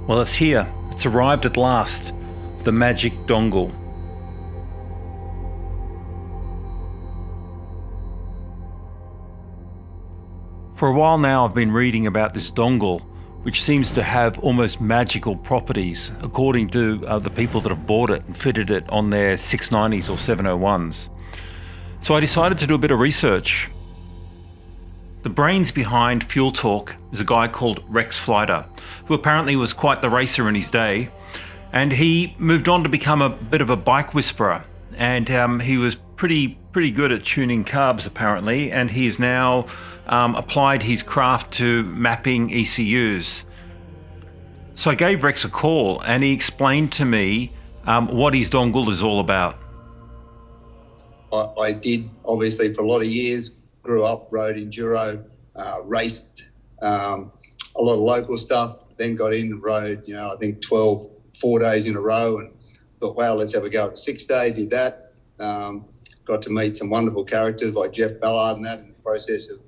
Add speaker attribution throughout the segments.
Speaker 1: Well, it's here. It's arrived at last. The Magic Dongle. For a while now I've been reading about this dongle, which seems to have almost magical properties, according to the people that have bought it and fitted it on their 690s or 701s. So I decided to do a bit of research. The brains behind Fuel Talk is a guy called Rex Fleiter, who apparently was quite the racer in his day, and he moved on to become a bit of a bike whisperer, and he was pretty good at tuning carbs apparently, and he's now applied his craft to mapping ECUs. So I gave Rex a call and he explained to me what his dongle is all about.
Speaker 2: I did, obviously, for a lot of years, grew up, rode enduro, raced a lot of local stuff, then got in and rode, I think 4 days in a row, and thought, wow, let's have a go at the 6 day, did that. Got to meet some wonderful characters like Jeff Ballard and that in the process of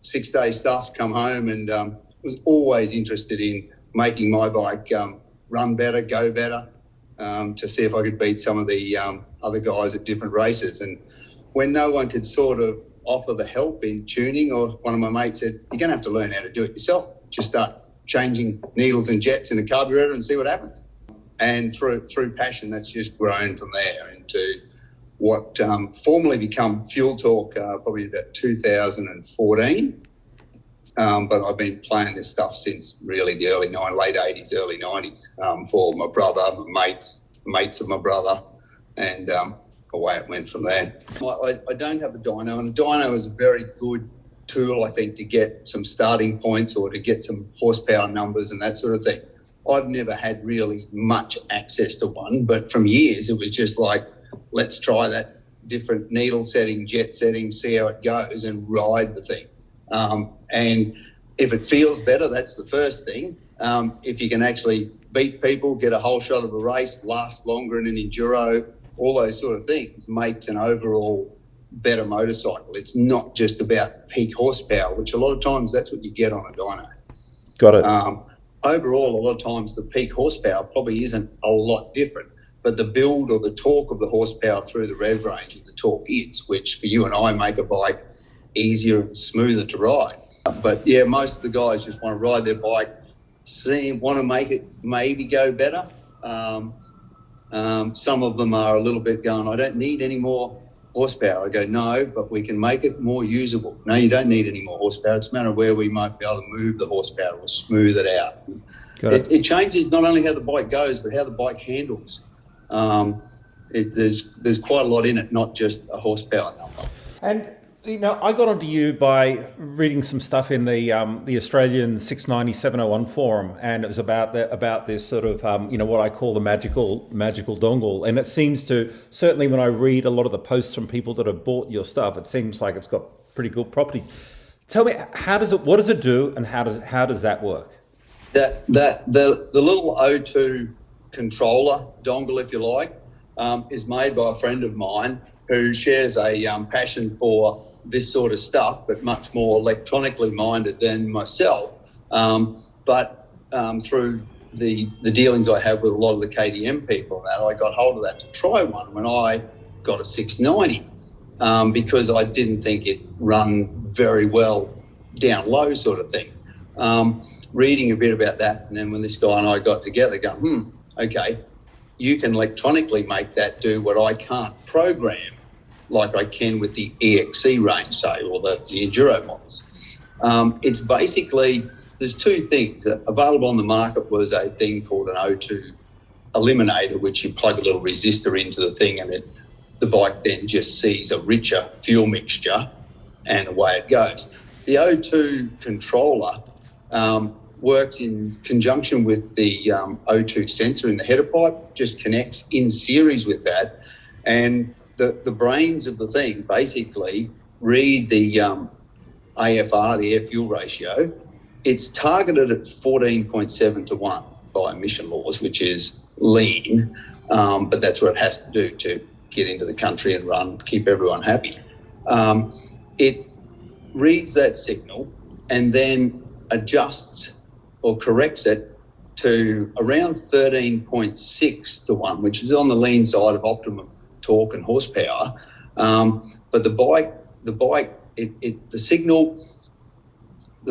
Speaker 2: 6 day stuff, come home and was always interested in making my bike run better, go better, to see if I could beat some of the other guys at different races. And when no one could sort of offer the help in tuning, or one of my mates said, you're going to have to learn how to do it yourself. Just start changing needles and jets in a carburetor and see what happens. And through passion, that's just grown from there into what formally become Fuel Talk probably about 2014. But I've been playing this stuff since really the late 80s, early 90s for my brother, my mates of my brother, and away it went from there. I don't have a dyno, and a dyno is a very good tool, I think, to get some starting points or to get some horsepower numbers and that sort of thing. I've never had really much access to one, but from years it was just like, let's try that different needle setting, jet setting, see how it goes and ride the thing. And if it feels better, that's the first thing. If you can actually beat people, get a whole shot of a race, last longer in an enduro, all those sort of things makes an overall better motorcycle. It's not just about peak horsepower, which a lot of times that's what you get on a dyno.
Speaker 1: Got it.
Speaker 2: Overall, a lot of times the peak horsepower probably isn't a lot different, but the build or the torque of the horsepower through the rev range and the torque hits, which for you and I make a bike easier and smoother to ride. But yeah, most of the guys just want to ride their bike, want to make it maybe go better. Some of them are a little bit going, I don't need any more horsepower. I go, no, but we can make it more usable. No, you don't need any more horsepower. It's a matter of where we might be able to move the horsepower or smooth it out. It changes not only how the bike goes, but how the bike handles. There's quite a lot in it, not just a horsepower number.
Speaker 1: And I got onto you by reading some stuff in the Australian 690 701 forum, and it was about this sort of what I call the magical dongle. And it seems to, certainly when I read a lot of the posts from people that have bought your stuff, it seems like it's got pretty good properties. Tell me, what does it do, and how does that work?
Speaker 2: The little O2 controller dongle, if you like, is made by a friend of mine who shares a passion for this sort of stuff, but much more electronically minded than myself. But through the dealings I have with a lot of the KTM people, I got hold of that to try one when I got a 690 because I didn't think it run very well down low sort of thing. Reading a bit about that, and then when this guy and I got together, going, okay, you can electronically make that do what I can't program like I can with the EXC range, say, or the Enduro models. It's basically, there's two things. Available on the market was a thing called an O2 Eliminator, which you plug a little resistor into the thing and the bike then just sees a richer fuel mixture and away it goes. The O2 controller works in conjunction with the O2 sensor in the header pipe, just connects in series with that, and the brains of the thing basically read the AFR, the air fuel ratio. It's targeted at 14.7 to 1 by emission laws, which is lean, but that's what it has to do to get into the country and run, keep everyone happy. It reads that signal and then adjusts or corrects it to around 13.6 to 1, which is on the lean side of optimum torque and horsepower. But the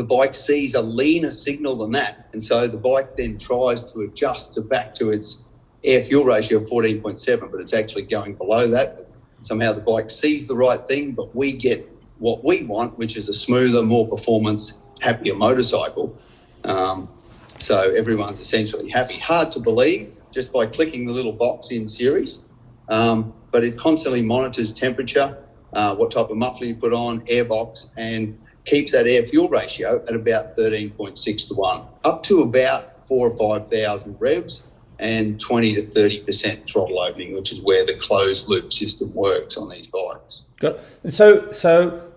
Speaker 2: bike sees a leaner signal than that. And so the bike then tries to adjust back to its air-fuel ratio of 14.7, but it's actually going below that. Somehow the bike sees the right thing, but we get what we want, which is a smoother, more performance, happier motorcycle. So everyone's essentially happy. Hard to believe just by clicking the little box in series, but it constantly monitors temperature, what type of muffler you put on, airbox, and keeps that air-fuel ratio at about 13.6 to 1, up to about 4,000 or 5,000 revs and 20 to 30% throttle opening, which is where the closed-loop system works on these bikes.
Speaker 3: Got it. So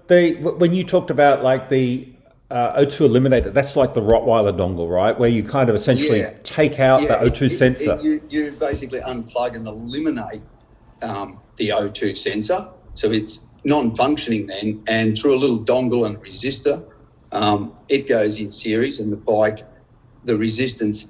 Speaker 3: when you talked about like the O2 Eliminator, that's like the Rottweiler dongle, right? Where you kind of essentially take out the O2 sensor.
Speaker 2: You basically unplug and eliminate the O2 sensor. So it's non-functioning then, and through a little dongle and resistor, it goes in series, and the resistance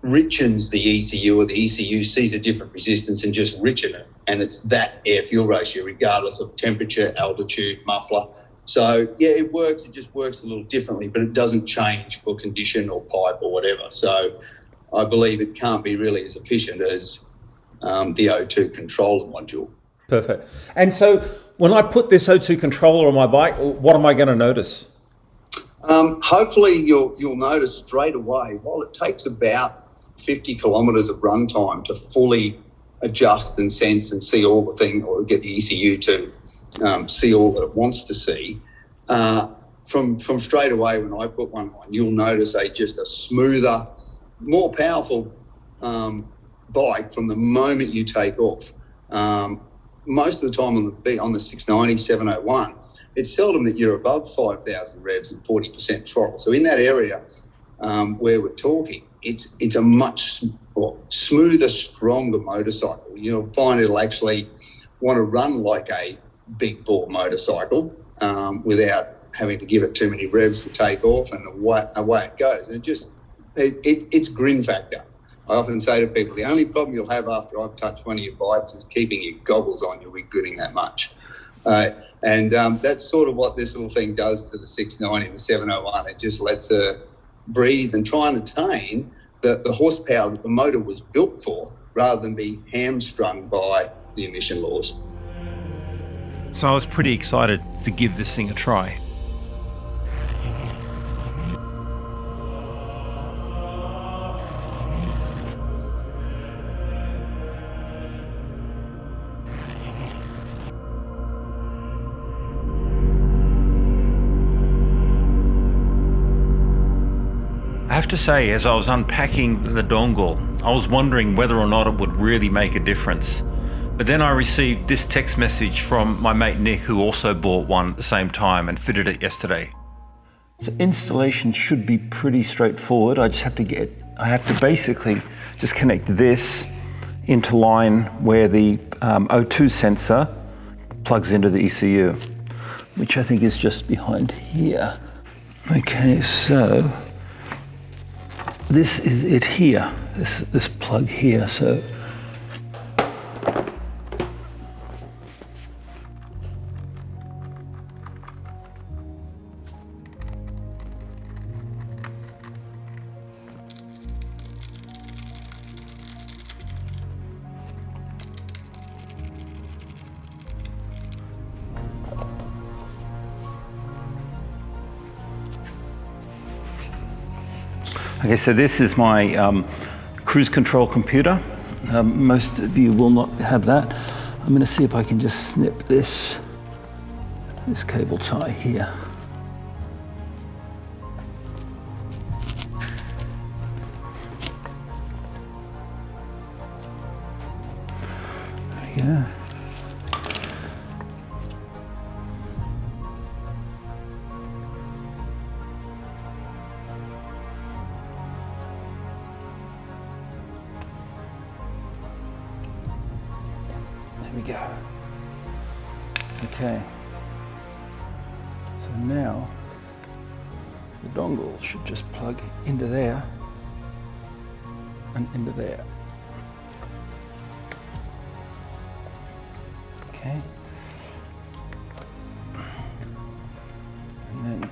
Speaker 2: richens the ECU, or the ECU sees a different resistance and just richen it. And it's that air-fuel ratio, regardless of temperature, altitude, muffler. So, yeah, it works. It just works a little differently, but it doesn't change for condition or pipe or whatever. So I believe it can't be really as efficient as the O2 controller module.
Speaker 3: Perfect. And so when I put this O2 controller on my bike, what am I going to notice?
Speaker 2: Hopefully you'll notice straight away, while it takes about 50 kilometres of runtime to fully adjust and sense and see all the things, or get the ECU to see all that it wants to see, from straight away when I put one on, you'll notice just a smoother, more powerful bike from the moment you take off. Most of the time on the 690, 701, it's seldom that you're above 5,000 revs and 40% throttle. So in that area where we're talking, it's a much smoother, stronger motorcycle. You'll find it'll actually want to run like a big bore motorcycle without having to give it too many revs to take off, and away it goes. And it's grin factor. I often say to people, the only problem you'll have after I've touched one of your bikes is keeping your goggles on. You'll be grinning that much. And that's sort of what this little thing does to the 690 and the 701. It just lets her breathe and try and attain the horsepower that the motor was built for, rather than be hamstrung by the emission laws.
Speaker 1: So I was pretty excited to give this thing a try. I have to say, as I was unpacking the dongle, I was wondering whether or not it would really make a difference. But then I received this text message from my mate Nick, who also bought one at the same time and fitted it yesterday. So installation should be pretty straightforward. I have to basically just connect this into line where the O2 sensor plugs into the ECU, which I think is just behind here. Okay, so this is it here, this plug here. So okay, so this is my cruise control computer. Most of you will not have that. I'm going to see if I can just snip this cable tie here. There we go. There we go. Okay. So now the dongle should just plug into there.
Speaker 3: and into there. Okay. And then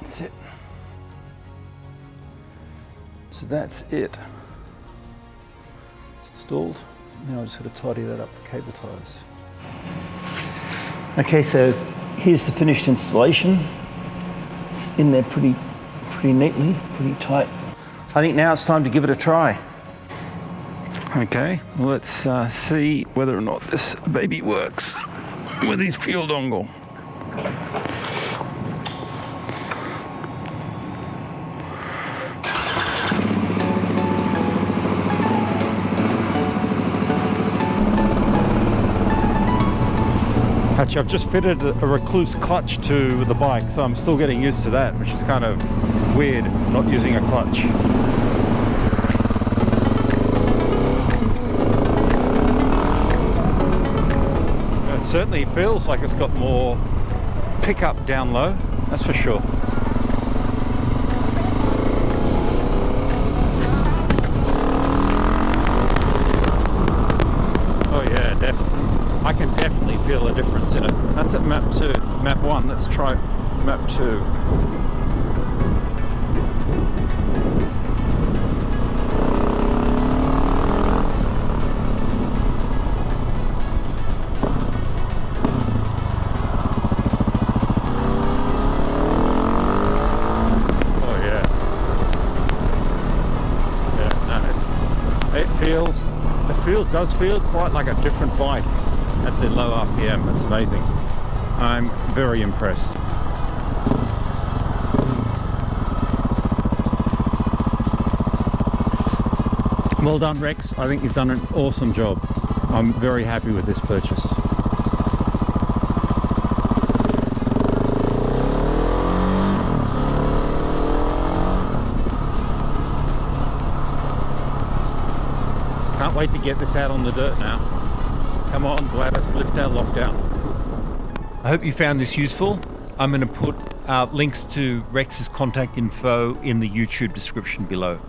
Speaker 3: that's it. So that's it. It's installed. Now I just got to tidy that up, the cable ties. Okay, so here's the finished installation. It's in there pretty neatly, pretty tight. I think now it's time to give it a try. Okay, well, let's see whether or not this baby works with his fuel dongle. Actually, I've just fitted a recluse clutch to the bike, so I'm still getting used to that, which is kind of weird, not using a clutch. It certainly feels like it's got more pickup down low, that's for sure. Oh yeah, definitely. I can definitely feel a difference in it. That's at map 2. Map 1, let's try map 2. Oh yeah. Yeah, no. It does feel quite like a different bike at the low RPM. That's amazing. I'm very impressed. Well done, Rex. I think you've done an awesome job. I'm very happy with this purchase. Can't wait to get this out on the dirt now. Come on, Gladys, lift our lockdown. I hope you found this useful. I'm going to put links to Rex's contact info in the YouTube description below.